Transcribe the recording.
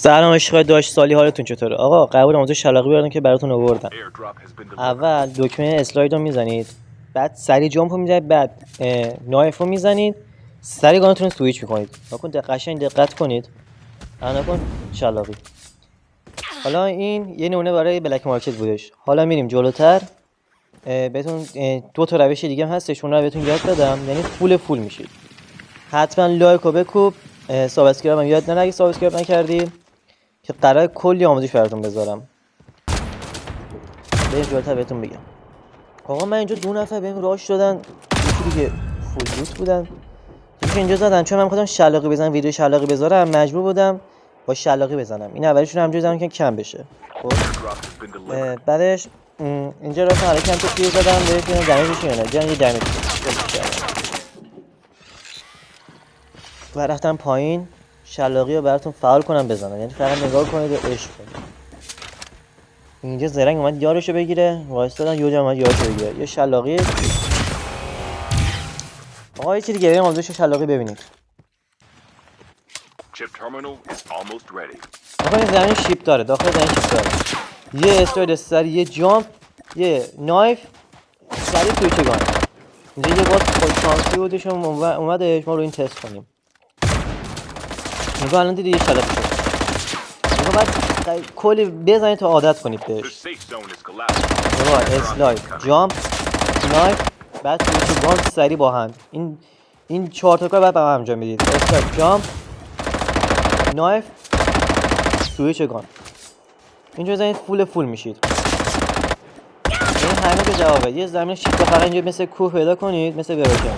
سلام عشقای داشت سالی، حالتون چطوره؟ آقا قبول آموزش شلاقی بیارم که براتون آوردم. اول دکمه اسلاید رو میزنید، بعد سری جامپ رو میزنید، بعد نایف رو میزنید، سری گانتون رو سویچ میکنید. نکن قشنگ دقت کنید. نکن شلاقی. حالا این یه نمونه برای بلک مارکت بودش. حالا میریم جلوتر. بهتون دو تا روش دیگه هم هستش، اون رو بهتون یاد بدم. یعنی فول میشید. حتما لایک رو بکوب، سابسکرایب هم یاد نگی سابسکرایب نکردی که قرار کلی آموزش براتون بذارم. بریم جلوتر بهتون بگم. آقا من اینجا دو نفر بهم راش دادن، یکی دیگه فول لوت بودن، یکی اینجا زدن. چون من می‌خواستم شلاقی بزنم، ویدیو شلاقی بذارم، مجبور بودم با شلاقی بزنم. این اولیشون همینجوری زدم که کم بشه. خب بعدش اینجا رفتم حالا کم تیر زدم بهش، ببینم دمیجش چیه. نه جنگ دمیج و رفتم پایین شلاقی رو براتون فعال کنم بزنم. یعنی فقط نگاه کنید و عشق کنید. اینجا زرنگ اومد یارشو بگیره، وایستادن یوجا اومد یارشو بگیره. یه شلاقی. آقا یه چیزی دیگه بریم آموزش شلاقی ببینید. آقا این زمین شیپ داره، داخل زمین شیپ داره. یه استراید سری، یه جامپ، یه نایف، سری توی گان. اینجا یه باز خوش شانسی بودش اومدش ما رو این تست کنیم. نگاه الان دیدی یه شلاقی شد. نگاه بعد کلی بزنید تا عادت کنید بهش. نگاه اسلاید، جامپ، نایف، بعد توی گان سری با هم. این چهار تا کار بعد با هم انجام میدید. اسلاید، جامپ، نایف، سویچ گان. اینجا بزنید فول میشید. این همه که جوابه. یه زمین شیفت فقط اینجا مثل کوه پیدا کنید، مثل براکن.